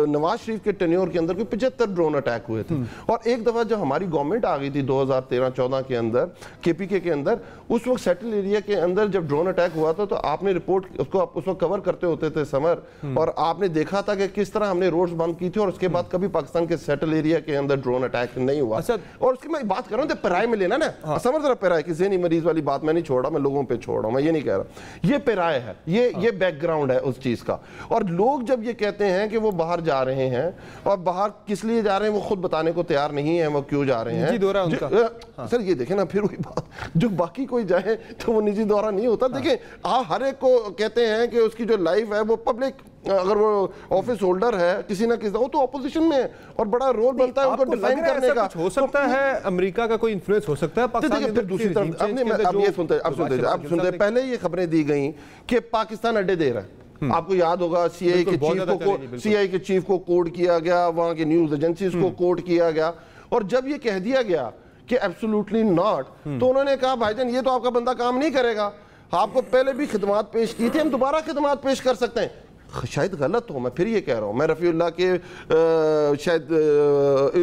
نواز شریف کے ٹینیور کے اندر کوئی 75 ڈرون اٹیک ہوئے تھے. اور ایک دفعہ جب ہماری گورنمنٹ آ گئی تھی 2013-14 کے اندر KPK کے اندر, اس وقت سیٹل ایریا کے اندر جب ڈرون اٹیک ہوا تھا تو آپ نے رپورٹ اس کو اس وقت کور کرتے ہوتے تھے سمر, اور آپ نے دیکھا تھا کہ کس طرح ہم نے روڈز بند کی تھی, اور اس کے بعد کبھی پاکستان کے سیٹل ایریا کے اندر ڈرون اٹیک نہیں ہوا. اور اس کی میں بات کر رہا ہوں پیرائے میں لینا نا, سمر ذرا پیرائے کی ذہنی مریض والی بات میں نہیں چھوڑ رہا, میں لوگوں پہ چھوڑ رہا ہوں, میں یہ نہیں کہہ رہا. یہ پیرائے ہے, یہ بیک گراؤنڈ ہے اس چیز کا. اور لوگ جب یہ کہتے ہیں کہ وہ باہر جا رہے ہیں, اور باہر کس لیے جا رہے ہیں وہ خود بتانے کو تیار نہیں ہیں وہ کیوں جا رہے ہیں. سر یہ دیکھیں نا, پھر وہی بات, جو باقی کوئی جائے تو وہ نجی دورہ نہیں ہوتا. دیکھیں آپ ہر ایک کو کہتے ہیں کہ اس کی جو لائف ہے وہ پبلک, اگر وہ آفس ہولڈر ہے کسی نہ کسی, وہ تو اپوزیشن میں ہے اور بڑا رول بنتا ہے ان کو ڈیفائن کرنے کا. ہو سکتا ہے امریکہ کا کوئی انفلوئنس ہو سکتا ہے پاکستان میں. دوسری طرف اب یہ سنتے ہیں, پہلے یہ خبریں دی گئیں کہ پاکستان اڈے دے رہا ہے. آپ کو یاد ہوگا سی آئی کے چیف کو کوڈ کیا گیا, وہاں کی نیوز ایجنسیز کو کوڈ کیا گیا, اور جب یہ کہہ دیا گیا کہ ایبسولوٹلی ناٹ, تو انہوں نے کہا بھائی جان یہ تو آپ کا بندہ کام نہیں کرے گا, آپ کو پہلے بھی خدمات پیش کی تھی, ہم دوبارہ خدمات پیش کر سکتے ہیں. شاید غلط ہو, میں پھر یہ کہہ رہا ہوں, میں رفیع اللہ کے شاید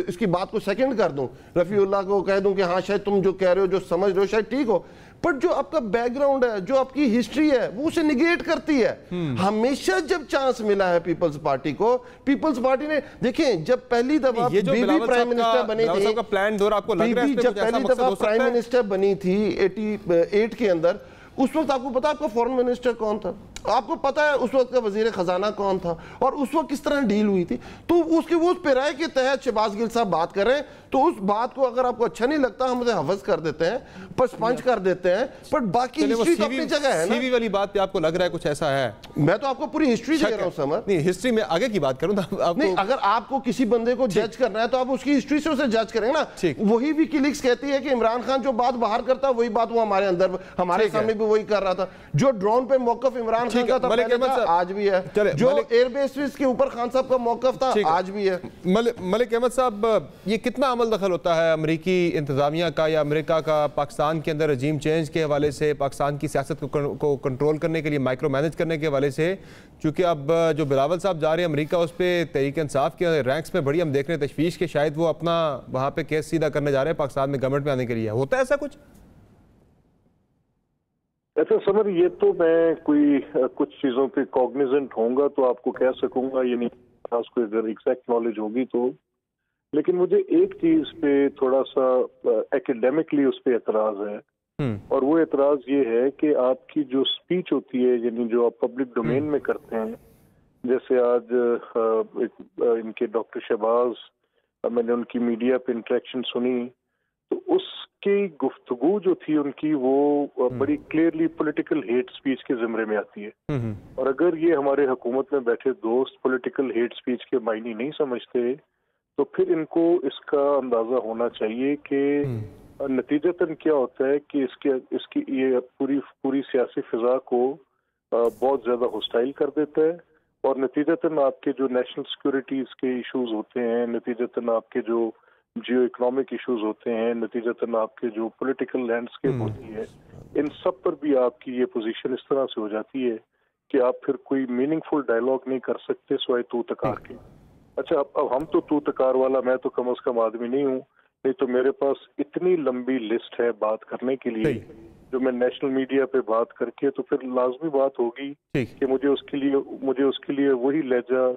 اس کی بات کو سیکنڈ کر دوں, رفیع اللہ کو کہہ دوں کہ ہاں شاید تم جو کہہ رہے ہو, جو سمجھ رہے ہو شاید ٹھیک ہو, بٹ جو آپ کا بیک گراؤنڈ ہے, جو آپ کی ہسٹری ہے, وہ اسے نگیٹ کرتی ہے. ہمیشہ جب چانس ملا ہے پیپلز پارٹی کو, پیپلز پارٹی نے, دیکھیں جب پہلی دفعہ بی بی پرائم منسٹر بنی تھی, جب پہلی دفعہ پرائم منسٹر بنی تھی 88 کے اندر, اس وقت آپ کو پتا آپ کا فورن منسٹر کون تھا, آپ کو پتا ہے اس وقت کا وزیر خزانہ کون تھا, اور اس وقت کس طرح ڈیل ہوئی تھی. تو اس کے وہ پیرائے کے تحت شہباز گل صاحب بات کر رہے ہیں, تو اس بات کو اگر آپ کو اچھا نہیں لگتا ہم اسے حفظ کر دیتے ہیں, پسپنچ کر دیتے ہیں, بٹ باقی ہسٹری تو اپنی جگہ ہے نا. سی وی والی بات پہ آپ کو لگ رہا ہے کچھ ایسا ہے؟ میں تو آپ کو پوری ہسٹری دے رہا ہوں سمر. نہیں ہسٹری میں آگے کی بات کروں نہیں, اگر آپ کو کسی بندے کو جج کرنا ہے تو آپ اس کی ہسٹری سے اسے جج کریں نا. وہی وکی لیکس کہتی ہے کہ عمران خان جو بات باہر کرتا ہے وہی بات وہ ہمارے اندر, ہمارے سامنے بھی وہی کر رہا تھا. جو ڈرون پہ موقف عمران خان کا تھا آج بھی ہے, جو ایئر بیس کے اوپر خان صاحب کا موقف تھا آج بھی ہے. ملک احمد صاحب, یہ کتنا عمل دخل ہوتا ہے امریکی انتظامیہ کا یا امریکہ کا پاکستان کے اندر رجیم چینج کے حوالے سے, پاکستان کی سیاست کو کنٹرول کرنے کے لیے, مائکرو مینج کرنے کے حوالے سے؟ چونکہ اب جو بلاول صاحب جا رہے ہیں امریکہ, اس پہ تحریک انصاف کے رینکس میں بڑی ہم دیکھ رہے ہیں تشویش کہ شاید وہ اپنا وہاں پہ کیس سیدھا کرنے جا رہے ہیں پاکستان میں گورنمنٹ میں آنے کے لیے. ہوتا ہے ایسا کچھ؟ ایسا سمر, یہ تو میں کچھ چیزوں پہ کوگنیزنٹ ہوں گا تو آپ کو کہہ سکوں گا, یہ نہیں خاص کوئی اگر ایگزیکٹ نالج ہوگی تو. لیکن مجھے ایک چیز پہ تھوڑا سا ایکیڈیمکلی اس پہ اعتراض ہے, اور وہ اعتراض یہ ہے کہ آپ کی جو سپیچ ہوتی ہے, یعنی جو آپ پبلک ڈومین میں کرتے ہیں, جیسے آج ان کے ڈاکٹر شہباز, میں نے ان کی میڈیا پہ انٹریکشن سنی, تو اس کی گفتگو جو تھی ان کی وہ بڑی کلیئرلی پولیٹیکل ہیٹ سپیچ کے زمرے میں آتی ہے. اور اگر یہ ہمارے حکومت میں بیٹھے دوست پولیٹیکل ہیٹ سپیچ کے معنی نہیں سمجھتے تو پھر ان کو اس کا اندازہ ہونا چاہیے کہ نتیجتاً کیا ہوتا ہے کہ اس کی یہ پوری سیاسی فضا کو بہت زیادہ ہوسٹائل کر دیتا ہے, اور نتیجتاً آپ کے جو نیشنل سیکورٹیز کے ایشوز ہوتے ہیں, نتیجتاً آپ کے جو جیو اکنامک ایشوز ہوتے ہیں, نتیجتاً آپ کے جو پولیٹیکل لینڈسکیپ ہوتی ہے, ان سب پر بھی آپ کی یہ پوزیشن اس طرح سے ہو جاتی ہے کہ آپ پھر کوئی میننگ فل ڈائلاگ نہیں کر سکتے سوائے تو تکار کے. اچھا اب ہم تو تکار والا, میں تو کم از کم آدمی نہیں ہوں, نہیں تو میرے پاس اتنی لمبی لسٹ ہے بات کرنے کے لیے, جو میں نیشنل میڈیا پہ بات کر کے تو پھر لازمی بات ہوگی کہ مجھے اس کے لیے وہی لہجہ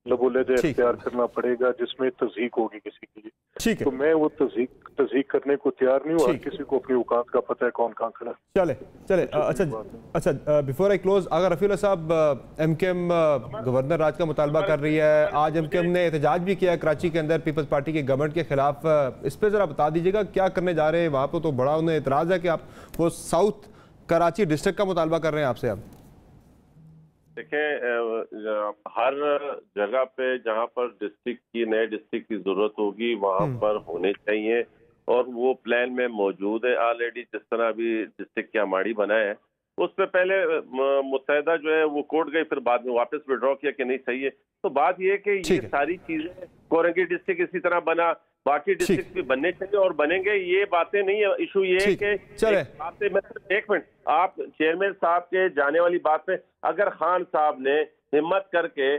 لبو لہجہ اختیار کرنا پڑے گا جس میں تضحیق ہوگی کسی کے لیے. تو میں وہ تضحیق کرنے کو تیار نہیں ہوں, ہر کسی کو اپنی اوقات کا پتہ ہے کون کہاں کھڑا ہے. چلے اچھا بیفور آئی کلوز, اگر رفیع اللہ صاحب, ایم کیو ایم گورنر راج کا مطالبہ کر رہی ہے, آج ایم کیو ایم نے احتجاج بھی کیا ہے کراچی کے اندر پیپلز پارٹی کے گورنمنٹ کے خلاف, اس پہ ذرا بتا دیجیے گا کیا کرنے جا رہے ہیں وہاں پہ؟ تو بڑا انہیں اعتراض ہے کہ آپ وہ ساؤتھ کراچی ڈسٹرکٹ کا مطالبہ کر رہے ہیں آپ سے. اب دیکھیں, ہر جگہ پہ جہاں پر نئے ڈسٹرکٹ کی ضرورت ہوگی وہاں پر ہونے چاہیے, اور وہ پلان میں موجود ہے آلریڈی. جس طرح ابھی ڈسٹرکٹ کیا ماڑی بنا ہے, اس پہ پہلے متحدہ جو ہے وہ کوٹ گئی, پھر بعد میں واپس وڈرا کیا کہ نہیں صحیح ہے. تو بات یہ ہے کہ یہ ساری چیزیں, کورنگی ڈسٹرکٹ اسی طرح بنا, باقی ڈسٹرکٹ بھی بننے چاہیے اور بنیں گے. یہ باتیں نہیں ہے. ایشو یہ ہے کہ ایک منٹ, آپ چیئرمین صاحب کے جانے والی بات پہ اگر خان صاحب نے ہمت کر کے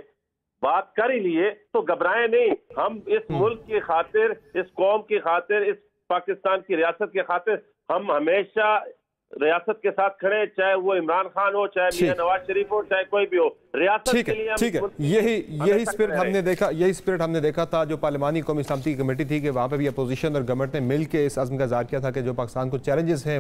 بات کر ہی لیے تو گھبرائیں نہیں. ہم اس ملک کی خاطر, اس قوم کی خاطر, اس پاکستان کی ریاست کی خاطر ہم ہمیشہ ریاست کے ساتھ کھڑے, چاہے وہ عمران خان ہو, چاہے میاں نواز شریف ہو, چاہے کوئی بھی ہو. ریاست کے لیے ٹھیک ہے. یہی اسپرٹ ہم نے دیکھا تھا جو پارلیمانی قومی سلامتی کی کمیٹی تھی, کہ وہاں پہ بھی اپوزیشن اور گورنمنٹ نے مل کے اس عزم کا اظہار کیا تھا کہ جو پاکستان کو چیلنجز ہیں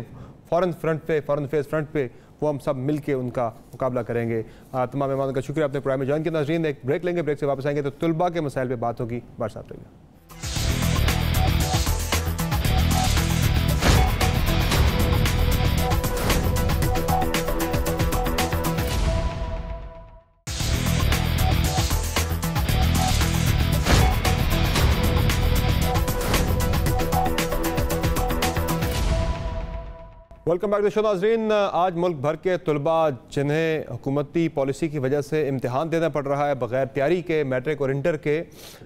فورن فیس فرنٹ پہ, وہ ہم سب مل کے ان کا مقابلہ کریں گے. تمام مہمانوں کا شکریہ اپنے پروگرام میں جوائن کیا. ناظرین ایک بریک لیں گے, بریک سے واپس آئیں گے تو طلباء کے مسائل پہ بات ہوگی. بار صاحب رہیے. Welcome back to show. ناظرین, آج ملک بھر کے طلباء جنہیں حکومتی پالیسی کی وجہ سے امتحان دینا پڑ رہا ہے بغیر تیاری کے, میٹرک اور انٹر کے,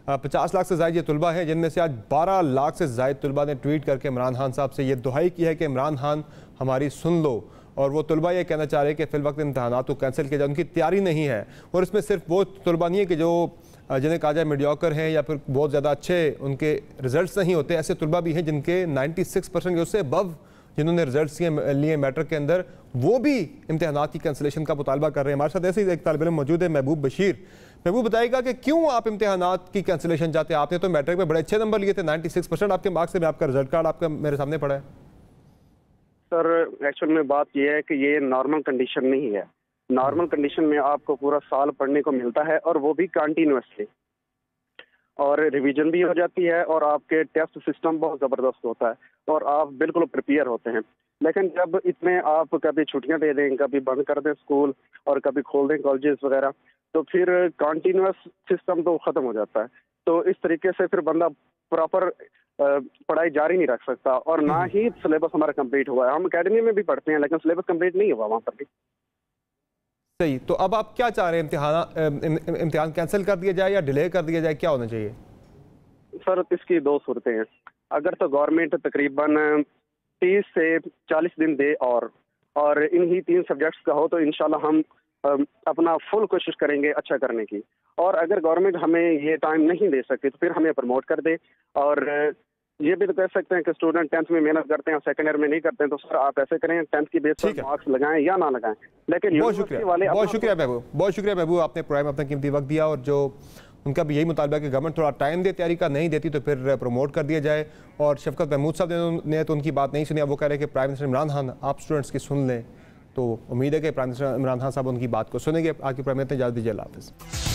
50 لاکھ سے زائد یہ طلباء ہیں, جن میں سے آج 12 لاکھ سے زائد طلباء نے ٹویٹ کر کے عمران خان صاحب سے یہ دعائی کی ہے کہ عمران خان ہماری سن لو. اور وہ طلباء یہ کہنا چاہ رہے ہیں کہ فی الوقت امتحانات کو کینسل کیا جائے, ان کی تیاری نہیں ہے. اور اس میں صرف وہ طلباء نہیں ہے کہ جو جنہیں کہا جائے میڈیوکر ہیں یا پھر بہت زیادہ اچھے ان کے رزلٹس نہیں ہوتے, ایسے طلباء بھی ہیں جن کے 96% کے اس سے ابو جنہوں نے رزلٹس لیے میٹرک کے اندر, وہ بھی امتحانات کی کینسلیشن کا مطالبہ کر رہے ہیں. ہمارے ساتھ ایسے ہی ایک طالب علم موجود ہے, محبوب بشیر. محبوب بتائے گا کہ کیوں آپ امتحانات کی کینسلیشن چاہتے ہیں؟ آپ نے تو میٹرک میں بڑے اچھے نمبر لیے تھے, 96% آپ کے مارکس سے. میں آپ کا رزلٹ کارڈ آپ کا میرے سامنے پڑا ہے. سر ایکچوئل میں بات یہ ہے کہ یہ نارمل کنڈیشن نہیں ہے. نارمل کنڈیشن میں آپ کو پورا سال پڑھنے کو ملتا ہے, اور وہ بھی کنٹینیوسلی, اور ریویژن بھی ہو جاتی ہے, اور آپ کے ٹیسٹ سسٹم بہت زبردست ہوتا ہے, اور آپ بالکل پریپیئر ہوتے ہیں. لیکن جب اتنے آپ کبھی چھٹیاں دے دیں, کبھی بند کر دیں اسکول, اور کبھی کھول دیں کالجز وغیرہ, تو پھر کنٹینیوس سسٹم تو ختم ہو جاتا ہے. تو اس طریقے سے پھر بندہ پراپر پڑھائی جاری نہیں رکھ سکتا, اور نہ ہی سلیبس ہمارا کمپلیٹ ہوا ہے. ہم اکیڈمی میں بھی پڑھتے ہیں لیکن سلیبس کمپلیٹ نہیں ہوا وہاں پر بھی. صحیح. تو اب آپ کیا چاہ رہے ہیں, امتحان کینسل کر دیا جائے یا ڈیلے کر دیا جائے, کیا ہونا چاہیے؟ سر اس کی دو صورتیں ہیں. اگر تو گورنمنٹ تقریباً 30 سے 40 دن دے اور انہی 3 سبجیکٹس کا ہو, تو انشاءاللہ ہم اپنا فل کوشش کریں گے اچھا کرنے کی. اور اگر گورنمنٹ ہمیں یہ ٹائم نہیں دے سکتی تو پھر ہمیں پروموٹ کر دے. اور یہ بھی تو کہہ سکتے ہیں کہ اسٹوڈنٹ 10th میں محنت کرتے ہیں, سیکنڈ ایئر میں نہیں کرتے ہیں, تو سر آپ ایسے کریں 10th کی بیس پر مارکس لگائیں یا نہ لگائیں. لیکن بہت شکریہ محبوب, آپ نے پرائم اپنا قیمتی وقت دیا. اور جو ان کا بھی یہی مطالبہ ہے کہ گورنمنٹ تھوڑا ٹائم دے, تیاری کا نہیں دیتی تو پھر پروموٹ کر دیا جائے. اور شفقت محمود صاحب نے تو ان کی بات نہیں سنی. اب وہ کہہ رہے ہیں کہ پرائم منسٹر عمران خان آپ اسٹوڈنٹس کی سن لیں. تو امید ہے کہ پرائم منسٹر عمران خان صاحب ان کی بات کو سنیں گے. آج کی پرائم منسٹر نے اجازت دیجیے. اللہ حافظ.